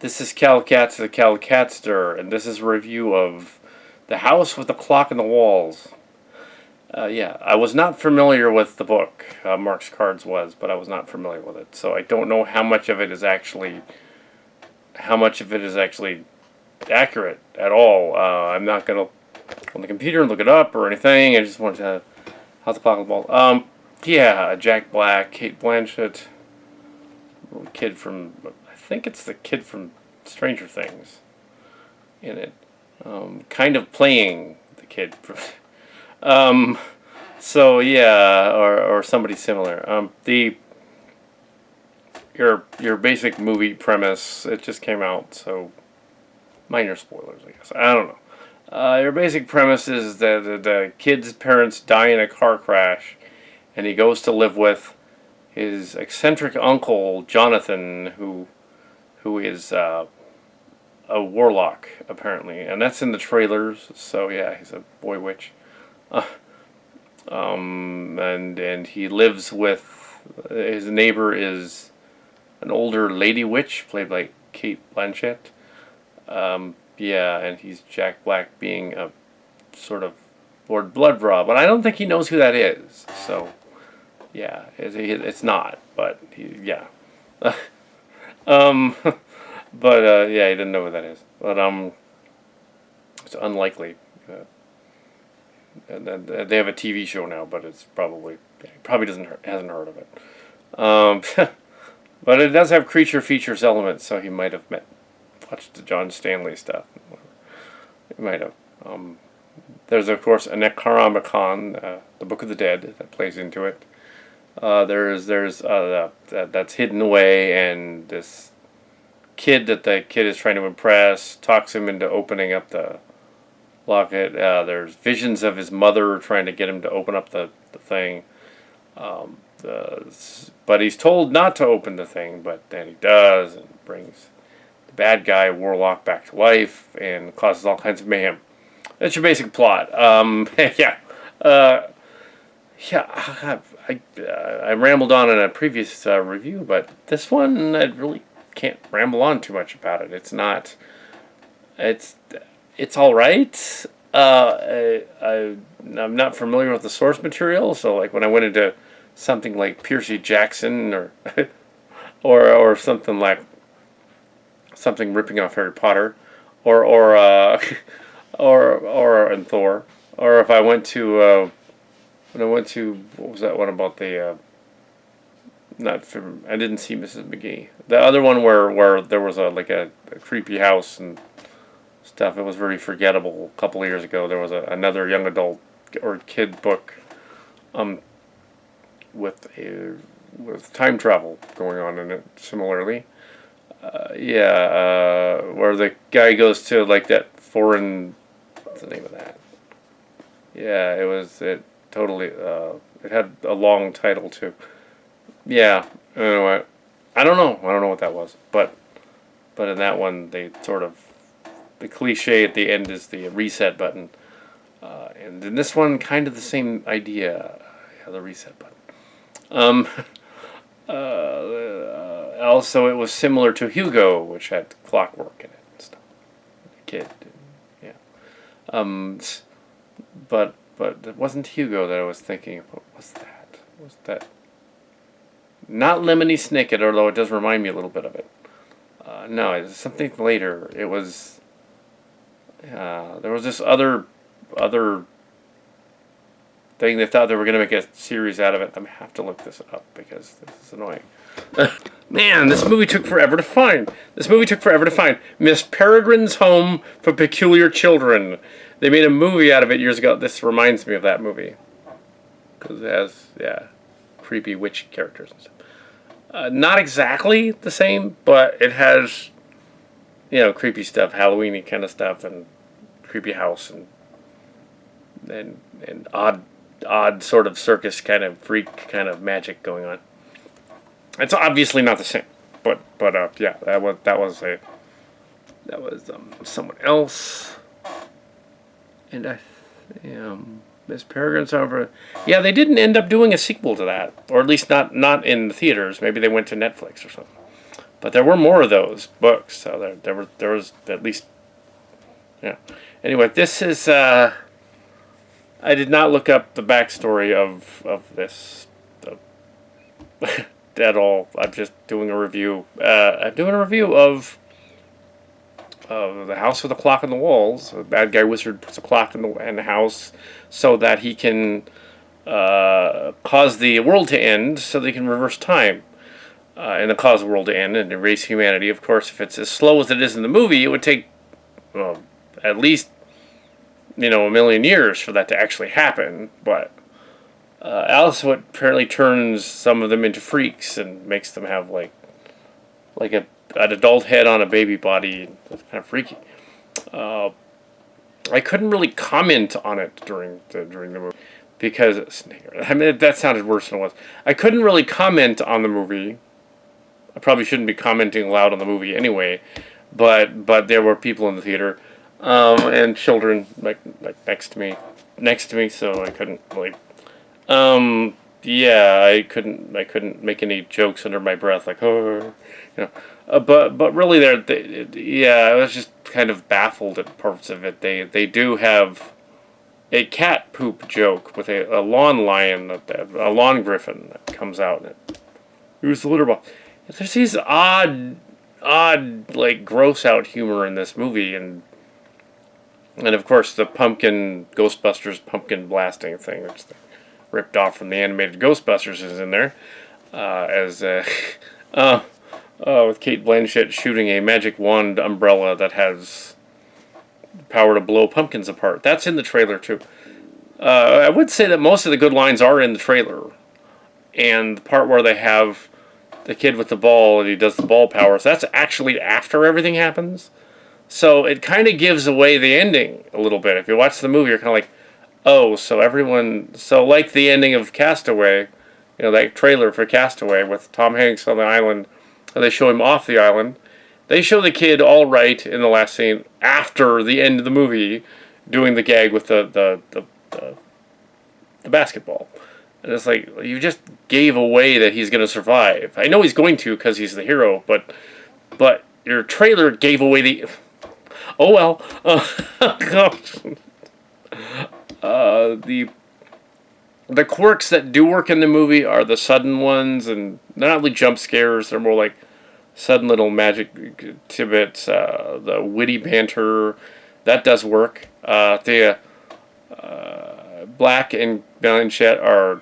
This is Kal Kat, the Kal Katster, and this is a review of The House with the Clock in the Walls. Yeah, I was not familiar with the book. Mark's Cards was, but I was not familiar with it, so I don't know how much of it is actually accurate at all. I'm not gonna on the computer look it up or anything. I just wanted to House of the Clock in the Walls. Yeah, Jack Black, Kate Blanchett, kid from I think it's the kid from Stranger Things in it, kind of playing the kid from. So yeah, or somebody similar. Your basic movie premise. It just came out, so minor spoilers, I guess. I don't know. Your basic premise is that the kid's parents die in a car crash, and he goes to live with his eccentric uncle Jonathan, who is a warlock apparently, and that's in the trailers. So yeah, he's a boy witch. And he lives with his neighbor is an older lady witch played by Kate Blanchett. Yeah, and he's Jack Black being a sort of Lord Blood-Raw, but I don't think he knows who that is. So yeah, it's not, but yeah. But yeah, he didn't know who that is. But it's unlikely. And they have a TV show now, but it's probably hasn't heard of it. But it does have creature features elements, so he might have watched the John Stanley stuff. He might have. There's of course a Necronomicon, the Book of the Dead, that plays into it. There's that's hidden away, and this kid that the kid is trying to impress talks him into opening up the locket. There's visions of his mother trying to get him to open up the thing. But he's told not to open the thing, but then he does, and brings the bad guy Warlock back to life and causes all kinds of mayhem. That's your basic plot. Yeah. Yeah, I rambled on in a previous review, but this one I really can't ramble on too much about it. It's not. It's all right. I'm not familiar with the source material, so like when I went into something like Percy Jackson or or something ripping off Harry Potter, or and Thor, or if I went to what was that one about the not from I didn't see Mrs. McGee. The other one where there was a creepy house and stuff. It was very forgettable. A couple of years ago, there was another young adult or kid book, with time travel going on in it. Similarly, where the guy goes to like that foreign. What's the name of that? Yeah, it totally. It had a long title too. Yeah, anyway, I don't know what that was, but in that one they sort of. The cliche at the end is the reset button, and in this one, kind of the same idea, the reset button. Also, it was similar to Hugo, which had clockwork in it and stuff. The kid, yeah. But it wasn't Hugo that I was thinking of. What was that? Was that not Lemony Snicket? Although it does remind me a little bit of it. No, it's something later. It was. There was this other thing they thought they were going to make a series out of it. I have to look this up because this is annoying. Man, this movie took forever to find. Miss Peregrine's Home for Peculiar Children. They made a movie out of it years ago. This reminds me of that movie because it has creepy witch characters and stuff. Not exactly the same, but it has. Creepy stuff, Halloween-y kind of stuff, and creepy house, and odd sort of circus kind of freak kind of magic going on. It's obviously not the same, but yeah, that was someone else, and Miss Peregrine's Over. Yeah, they didn't end up doing a sequel to that, or at least not in the theaters. Maybe they went to Netflix or something. But there were more of those books, so there was at least, yeah. Anyway, this is I did not look up the backstory of this at all. I'm just doing a review. I'm doing a review of the house with the clock on the walls. The bad guy wizard puts a clock in the house so that he can cause the world to end, so they can reverse time. And then cause the world to end and erase humanity. Of course, if it's as slow as it is in the movie, it would take at least a million years for that to actually happen. But Alice apparently turns some of them into freaks and makes them have like an adult head on a baby body. That's kind of freaky. I couldn't really comment on it during the movie because that sounded worse than it was. I couldn't really comment on the movie. I probably shouldn't be commenting loud on the movie anyway, but there were people in the theater and children like next to me, so I couldn't really. Yeah, I couldn't make any jokes under my breath like but really I was just kind of baffled at parts of it. They do have a cat poop joke with a lawn lion, a lawn griffin that comes out and who's the litter box. There's these odd, like, gross out humor in this movie, and of course the Ghostbusters pumpkin blasting thing, which they ripped off from the animated Ghostbusters, is in there, with Kate Blanchett shooting a magic wand umbrella that has the power to blow pumpkins apart. That's in the trailer too. I would say that most of the good lines are in the trailer, and the part where they have the kid with the ball and he does the ball powers, that's actually after everything happens. So it kind of gives away the ending a little bit. If you watch the movie, you're kind of like, oh, so like the ending of Castaway, that trailer for Castaway with Tom Hanks on the island, they show him off the island. They show the kid all right in the last scene after the end of the movie doing the gag with the basketball. And it's like, you just gave away that he's going to survive. I know he's going to because he's the hero, but your trailer gave away the... Oh well. The quirks that do work in the movie are the sudden ones, and they're not really jump scares. They're more like sudden little magic tidbits. The witty banter, that does work. Black and Blanchett are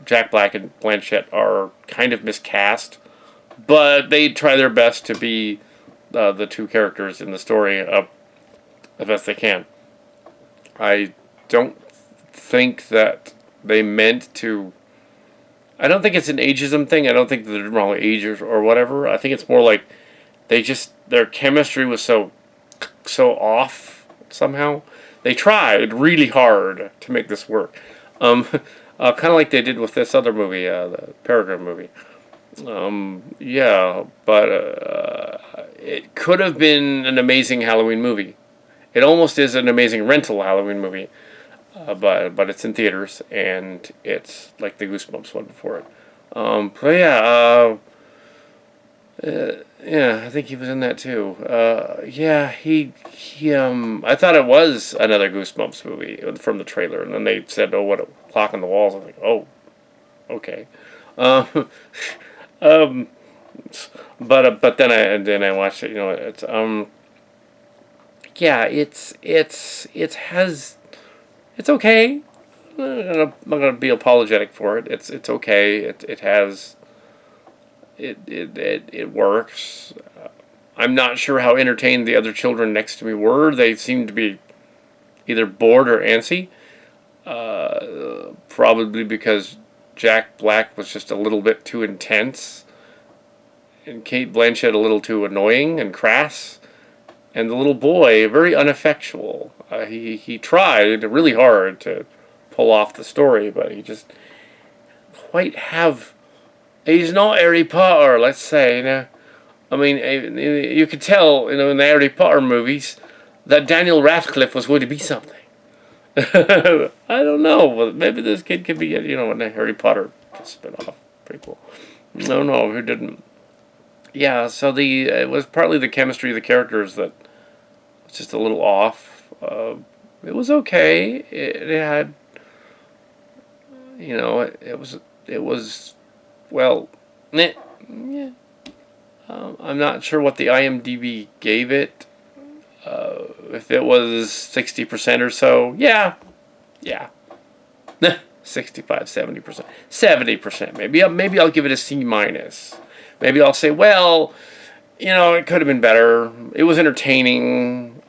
Jack Black and Blanchett are kind of miscast, but they try their best to be the two characters in the story the best they can. I don't think that they meant to. I don't think it's an ageism thing. I don't think they're wrong age or whatever. I think it's more like their chemistry was so off somehow. They tried really hard to make this work. Kind of like they did with this other movie, the Peregrine movie. But it could have been an amazing Halloween movie. It almost is an amazing rental Halloween movie. But it's in theaters, and it's like the Goosebumps one before it. I think he was in that too. I thought it was another Goosebumps movie from the trailer, and then they said, "Oh, what a clock on the walls." I was like, "Oh, okay." But then I watched it. It's okay. I'm not gonna be apologetic for it. It's okay. It works. I'm not sure how entertained the other children next to me were. They seemed to be either bored or antsy. Probably because Jack Black was just a little bit too intense, and Kate Blanchett a little too annoying and crass, and the little boy very ineffectual. He tried really hard to pull off the story, but he just quite have. He's not Harry Potter, let's say. I mean, you could tell, in the Harry Potter movies, that Daniel Radcliffe was going to be something. I don't know, but maybe this kid could be, in a Harry Potter spin-off prequel. No, who didn't? yeah, so it was partly the chemistry of the characters that was just a little off. It was okay. It had, it was well, meh, yeah. I'm not sure what the IMDb gave it. If it was 60% or so, yeah, yeah. 65, 70%. 70%. Maybe I'll give it a C minus. Maybe I'll say, well, it could have been better. It was entertaining.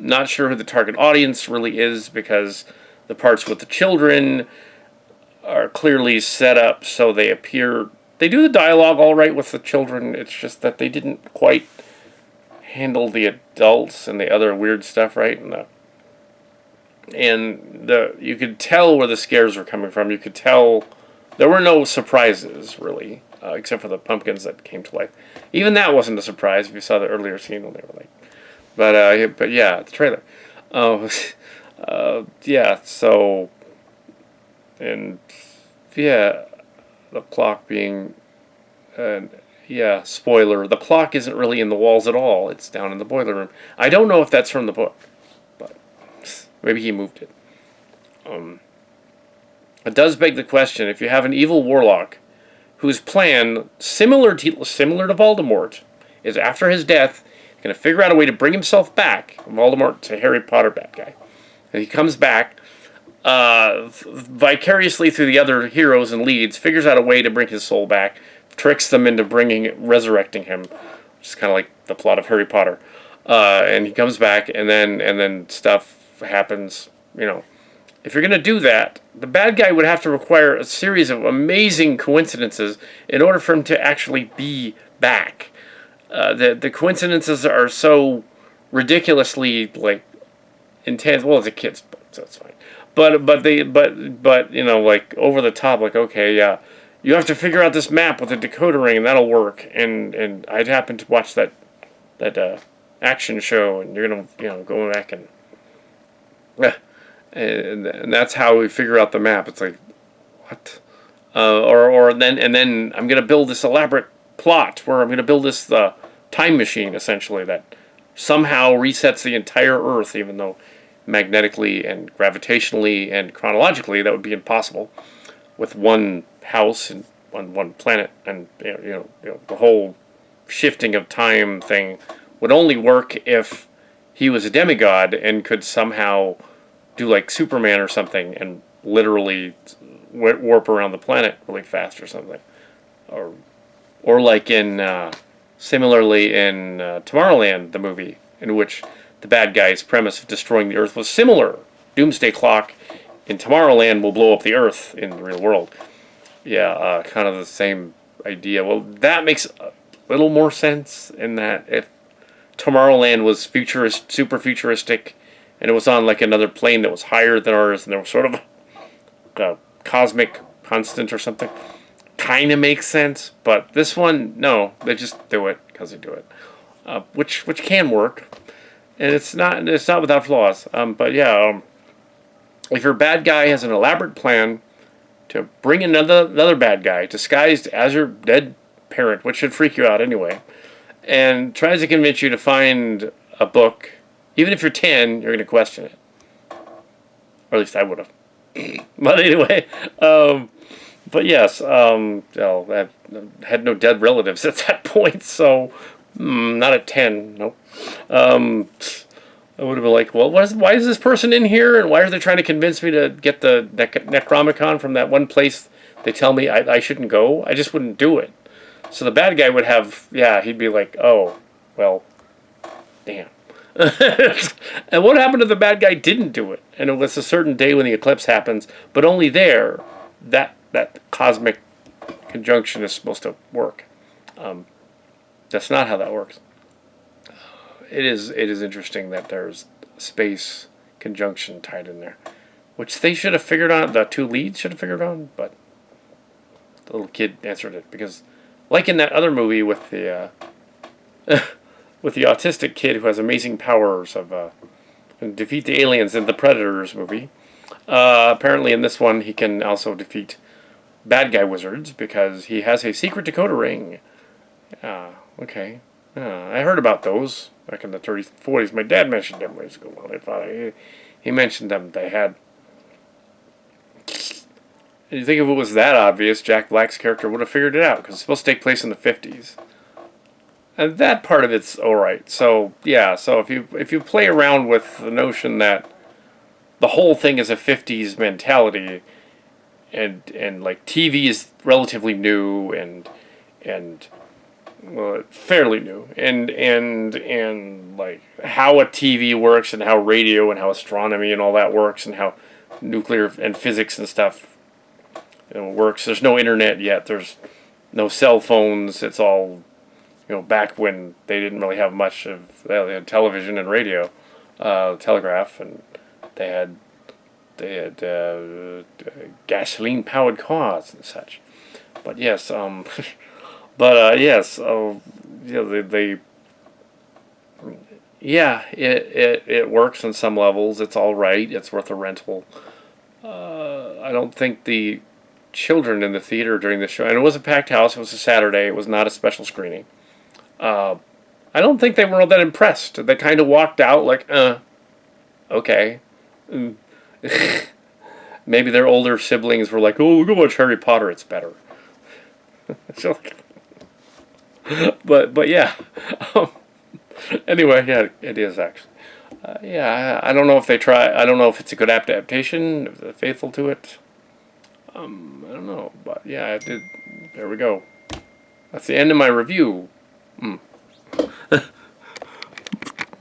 Not sure who the target audience really is because the parts with the children are clearly set up so they appear. They do the dialogue all right with the children. It's just that they didn't quite handle the adults and the other weird stuff right. And you could tell where the scares were coming from. You could tell there were no surprises really, except for the pumpkins that came to life. Even that wasn't a surprise if you saw the earlier scene when they were like. But yeah, the trailer. Yeah. So, and yeah, the clock being, yeah, spoiler. The clock isn't really in the walls at all. It's down in the boiler room. I don't know if that's from the book, but maybe he moved it. It does beg the question: if you have an evil warlock whose plan, similar to Voldemort, is after his death, going to figure out a way to bring himself back. Voldemort's a Harry Potter bad guy. And he comes back vicariously through the other heroes and leads, figures out a way to bring his soul back, tricks them into resurrecting him, which is kind of like the plot of Harry Potter. And he comes back, and then stuff happens. If you're going to do that, the bad guy would have to require a series of amazing coincidences in order for him to actually be back. The coincidences are so ridiculously intense. Well, it's a kid's book, so it's fine. But like over the top. Like, okay, yeah, you have to figure out this map with a decoder ring, and that'll work. And I'd happen to watch that action show, and you're gonna go back and that's how we figure out the map. It's like, what? Then I'm gonna build this elaborate plot where I'm going to build this time machine, essentially, that somehow resets the entire Earth, even though magnetically and gravitationally and chronologically that would be impossible with one house and one planet, and the whole shifting of time thing would only work if he was a demigod and could somehow do like Superman or something and literally warp around the planet really fast or something, or like similarly in Tomorrowland, the movie, in which the bad guy's premise of destroying the Earth was similar. Doomsday Clock in Tomorrowland will blow up the Earth in the real world. Yeah, kind of the same idea. Well, that makes a little more sense in that if Tomorrowland was super futuristic, and it was on like another plane that was higher than ours, and there was sort of a cosmic constant or something, kind of makes sense. But this one, no, they just do it because they do it, which can work, and it's not without flaws. But yeah, if your bad guy has an elaborate plan to bring another bad guy disguised as your dead parent, which should freak you out anyway, and tries to convince you to find a book, even if you're 10, you're going to question it. Or at least I would have. But anyway, but yes, I had no dead relatives at that point, so not at 10, nope. I would have been like, well, why is this person in here, and why are they trying to convince me to get the Necronomicon from that one place they tell me I shouldn't go? I just wouldn't do it. So the bad guy would have, he'd be like, oh, well, damn. And what happened if the bad guy didn't do it? And it was a certain day when the eclipse happens, but only there, that cosmic conjunction is supposed to work. That's not how that works. It is interesting that there's space conjunction tied in there, which they should have figured out. The two leads should have figured out, but the little kid answered it because, like in that other movie with the with the autistic kid who has amazing powers of can defeat the aliens in the Predators movie. Apparently, in this one, he can also defeat bad guy wizards because he has a secret decoder ring. Okay. I heard about those back in the 30s and 40s. My dad mentioned them years ago. Well, he mentioned them. They had. You think if it was that obvious, Jack Black's character would have figured it out because it's supposed to take place in the 50s. And that part of it's all right. So yeah, so if you play around with the notion that the whole thing is a 50s mentality, and like TV is relatively new and well, fairly new, and like how a TV works and how radio and how astronomy and all that works and how nuclear and physics and stuff works. There's no internet yet. There's no cell phones. It's all back when they didn't really have much of. They had television and radio, telegraph, and they had gasoline powered cars and such. But yes, yes, they yeah, it works on some levels. It's all right. It's worth a rental. I don't think the children in the theater during the show, and it was a packed house. It was a Saturday. It was not a special screening. I don't think they were all that impressed. They kind of walked out like, okay. Maybe their older siblings were like, "Oh, we'll go watch Harry Potter. It's better." So, but yeah. Anyway, yeah, it is actually. Yeah, I don't know if they try. I don't know if it's a good adaptation. If they're faithful to it. I don't know, but yeah, it did. There we go. That's the end of my review.